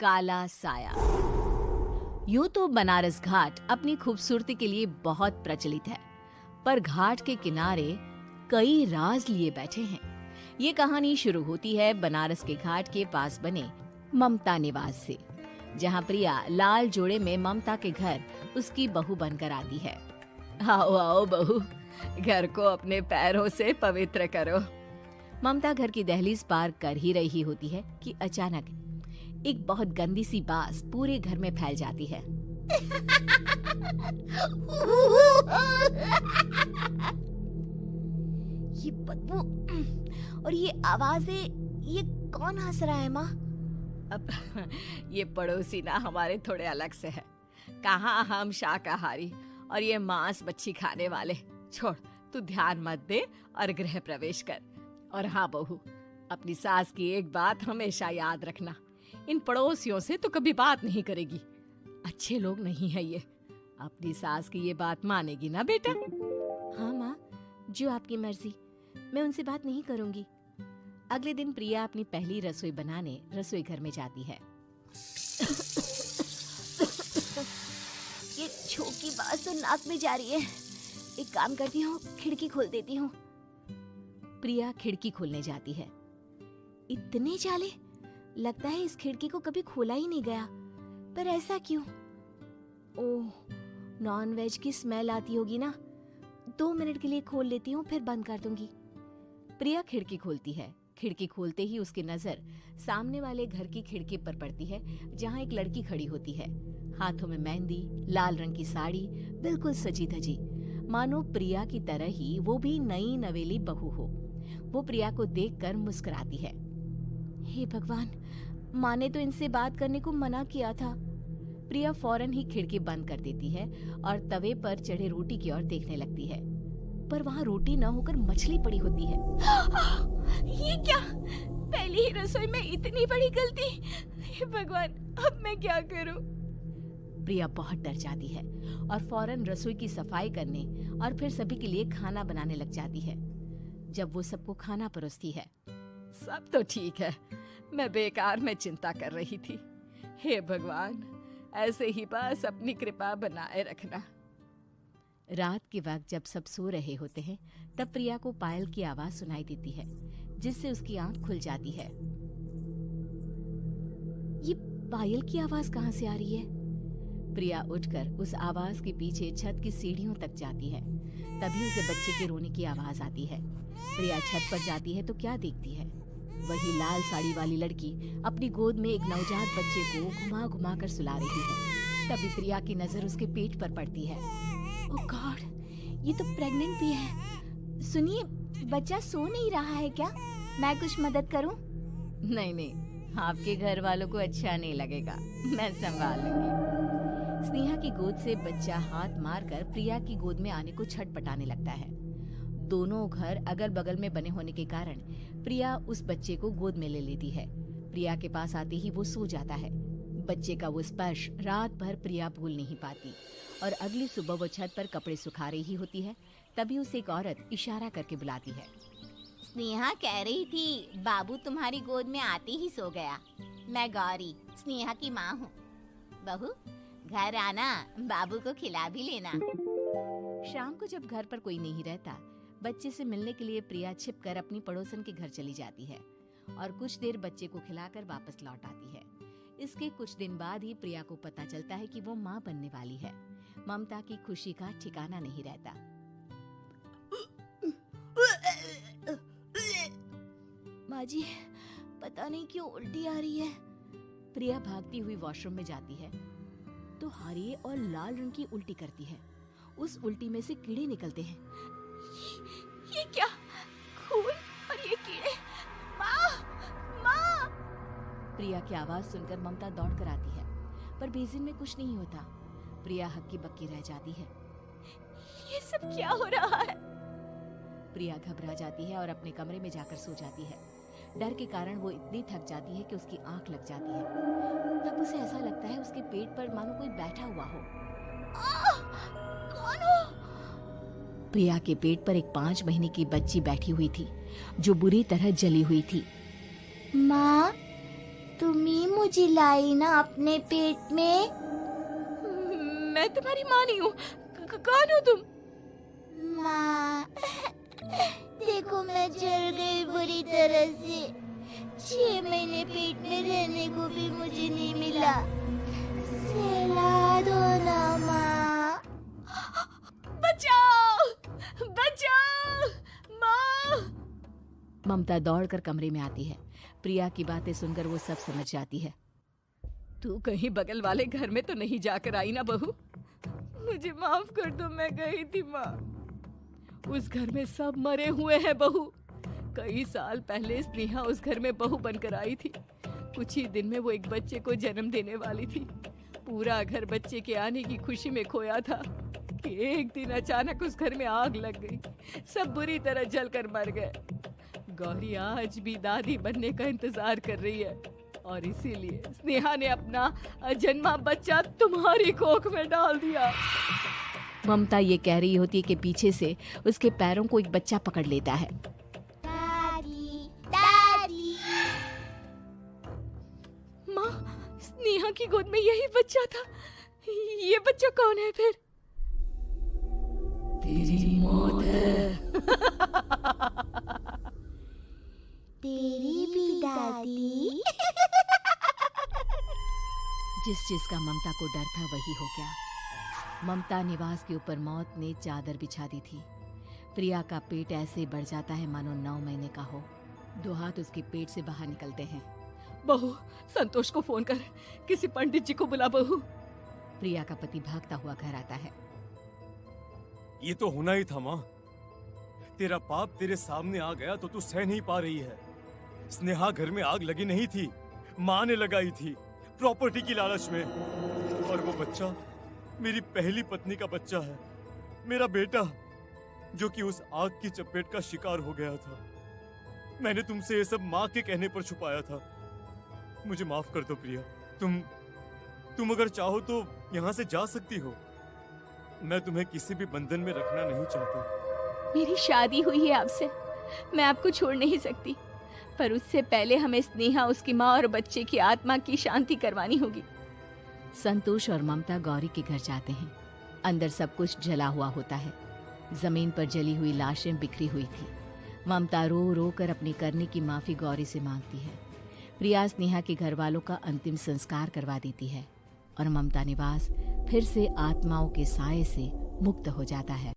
काला साया। यूं तो बनारस घाट अपनी खूबसूरती के लिए बहुत प्रचलित है, पर घाट के किनारे कई राज लिए बैठे हैं। ये कहानी शुरू होती है बनारस के घाट के पास बने ममता निवास से, जहां प्रिया लाल जोड़े में ममता के घर उसकी बहू बनकर आती है। आओ आओ बहू, घर को अपने पैरों से पवित्र करो। ममता घर की दहलीज पार कर ही रही होती है कि अचानक एक बहुत गंदी सी बास पूरे घर में फैल जाती है। ये बदबू और ये आवाजें, ये कौन हंस रहा है माँ? अब ये पड़ोसी ना हमारे थोड़े अलग से है। कहाँ हम शाकाहारी और ये मांस मच्छी खाने वाले। छोड़, तू ध्यान मत दे और गृह प्रवेश कर। और हाँ बहू, अपनी सास की एक बात हमेशा याद रखना, इन पड़ोसियों से तो कभी बात नहीं करेगी। अच्छे लोग नहीं है ये। अपनी सास की ये बात मानेगी ना बेटा? हाँ माँ, जो आपकी मर्जी, मैं उनसे बात नहीं करूंगी। अगले दिन प्रिया अपनी पहली रसोई बनाने रसोई घर में जाती है। ये छोकी बात तो नाक में जा रही है। एक काम करती हूँ, खिड़की खोल देती हूँ। प्रिया खिड़की खोलने जाती है। इतने जाले, लगता है इस खिड़की को कभी खोला ही नहीं गया। पर ऐसा क्यों? ओह, नॉन वेज की स्मेल आती होगी ना। 2 मिनट के लिए खोल लेती हूँ, फिर बंद कर दूंगी। प्रिया खिड़की खोलती है। खिड़की खोलते ही उसकी नजर सामने वाले घर की खिड़की पर पड़ती है, जहाँ एक लड़की खड़ी होती है। हाथों में मेहंदी, लाल रंग की साड़ी, बिल्कुल सजी धजी, मानो प्रिया की तरह ही वो भी नई नवेली बहू हो। वो प्रिया को देखकर मुस्कुराती है। हे भगवान, माँ ने तो इनसे बात करने को मना किया था। प्रिया फौरन ही खिड़की बंद कर देती है और तवे पर चढ़े रोटी की ओर देखने लगती है, पर वहाँ रोटी न होकर मछली पड़ी होती है। ये क्या? पहली ही रसोई में इतनी बड़ी गलती। हे भगवान, अब मैं क्या करूं? प्रिया बहुत डर जाती है और फौरन रसोई की सफाई करने और फिर सभी के लिए खाना बनाने लग जाती है। जब वो सबको खाना परोसती है, सब तो ठीक है, मैं बेकार में चिंता कर रही थी। हे भगवान, ऐसे ही बस अपनी कृपा बनाए रखना। रात के वक्त जब सब सो रहे होते हैं, तब प्रिया को पायल की आवाज सुनाई देती है, जिससे उसकी आंख खुल जाती है। ये पायल की आवाज कहाँ से आ रही है? प्रिया उठकर उस आवाज के पीछे छत की सीढ़ियों तक जाती है। तभी उसे बच्चे के रोने की आवाज आती है। प्रिया छत पर जाती है तो क्या देखती है? वही लाल साड़ी वाली लड़की अपनी गोद में एक नवजात बच्चे को घुमा घुमा कर सुला रही है। तभी प्रिया की नजर उसके पेट पर पड़ती है। ओह गॉड, ये तो प्रेग्नेंट भी है। सुनिए, बच्चा सो नहीं रहा है क्या? मैं कुछ मदद करूं? नहीं नहीं, आपके घर वालों को अच्छा नहीं लगेगा, मैं संभाल लूंगी। स्नेहा की गोद से बच्चा हाथ मारकर प्रिया की गोद में आने को छटपटाने लगता है। दोनों घर अगल बगल में बने होने के कारण प्रिया उस बच्चे को गोद में ले लेती है। प्रिया के पास आते ही वो सो जाता है। बच्चे का वो स्पर्श रात भर प्रिया भूल नहीं पाती और अगली सुबह वो छत पर कपड़े सुखा रही होती है। तभी उसे एक औरत इशारा करके बुलाती है। स्नेहा कह रही थी बाबू तुम्हारी गोद में आते ही सो गया। मैं गौरी, स्नेहा की माँ हूँ। बहू, घर आना, बाबू को खिला भी लेना। शाम को जब घर पर कोई नहीं रहता, बच्चे से मिलने के लिए प्रिया छिपकर अपनी पड़ोसन के घर चली जाती है और कुछ देर बच्चे को खिलाकर वापस लौट आती है। इसके कुछ दिन बाद ही प्रिया को पता चलता है कि वो माँ बनने वाली है। ममता की खुशी का ठिकाना नहीं रहता। माँ जी, पता नहीं क्यों उल्टी आ रही है। प्रिया भागती हुई वॉशरूम में जाती है तो हरे और लाल रंग की उल्टी करती है। उस उल्टी में से कीड़े निकलते हैं। ये क्या? खून और ये कीड़े! माँ! माँ! प्रिया की आवाज सुनकर ममता दौड़ कर आती है, पर बेसिन में कुछ नहीं होता। प्रिया हक्की बक्की रह जाती है। ये सब क्या हो रहा है? प्रिया घबरा जाती है और अपने कमरे में जाकर सो जाती है। डर के कारण वो इतनी थक जाती है कि उसकी आंख लग जाती है। तब उसे ऐसा लगता है उसके पेट पर मानो कोई बैठा हुआ हो। कौन हो? प्रिया के पेट पर एक 5 महीने की बच्ची बैठी हुई थी, जो बुरी तरह जली हुई थी। माँ, तुम ही मुझे लाई ना अपने पेट में। मैं तुम्हारी माँ नहीं हूँ। कौन हो तुम? माँ, देखो मैं जल गई बुरी तरह से। 6 महीने पेट में रहने को भी मुझे नहीं मिला। सहला दो ना माँ। बचाओ, बचाओ, माँ! ममता दौड़कर कमरे में आती है। प्रिया की बातें सुनकर वो सब समझ जाती है। तू कहीं बगल वाले घर में तो नहीं जाकर आई ना बहू? मुझे माफ कर दो, मैं गई थी माँ। उस घर में सब मरे हुए हैं बहू। कई साल पहले स्नेहा उस घर में बहू बनकर आई थी। कुछ ही दिन में वो एक बच्चे को जन्म देने वाली थी। पूरा घर बच्चे के आने की खुशी में खोया था कि एक दिन अचानक उस घर में आग लग गई। सब बुरी तरह जलकर मर गए। गौरी आज भी दादी बनने का इंतजार कर रही है और इसीलिए स्नेहा ने अपना अजन्मा बच्चा तुम्हारी कोख में डाल दिया। ममता ये कह रही होती है कि पीछे से उसके पैरों को एक बच्चा पकड़ लेता है। दादी, दादी। माँ, स्नेहा की गोद में यही बच्चा था। ये बच्चा कौन है फिर? तेरी मौत है। तेरी भी दादी। जिस चीज का ममता को डर था वही हो गया। ममता निवास के ऊपर मौत ने चादर बिछा दी थी। प्रिया का पेट ऐसे बढ़ जाता है मानो 9 महीने का हो। 2 हाथ उसके पेट से बाहर निकलते हैं। बहू, संतोष को फोन कर, किसी पंडित जी को बुला बहू। प्रिया का पति भागता हुआ घर आता है। ये तो होना ही था माँ। तेरा पाप तेरे सामने आ गया तो तू सह नहीं पा रही है। स्नेहा घर में आग लगी नहीं थी, माँ ने लगाई थी, प्रॉपर्टी की लालच में। और वो बच्चा मेरी पहली पत्नी का बच्चा है, मेरा बेटा, जो कि उस आग की चपेट का शिकार हो गया था। मैंने तुमसे ये सब माँ के कहने पर छुपाया था। मुझे माफ कर दो प्रिया। तुम अगर चाहो तो यहाँ से जा सकती हो। मैं तुम्हें किसी भी बंधन में रखना नहीं चाहता। मेरी शादी हुई है आपसे, मैं आपको छोड़ नहीं सकती, पर उससे पहले हमें स्नेहा, उसकी माँ और बच्चे की आत्मा की शांति करवानी होगी। संतोष और ममता गौरी के घर जाते हैं। अंदर सब कुछ जला हुआ होता है। जमीन पर जली हुई लाशें बिखरी हुई थी। ममता रो रो कर अपनी करने की माफी गौरी से मांगती है। प्रिया स्नेहा के घर वालों का अंतिम संस्कार करवा देती है और ममता निवास फिर से आत्माओं के साए से मुक्त हो जाता है।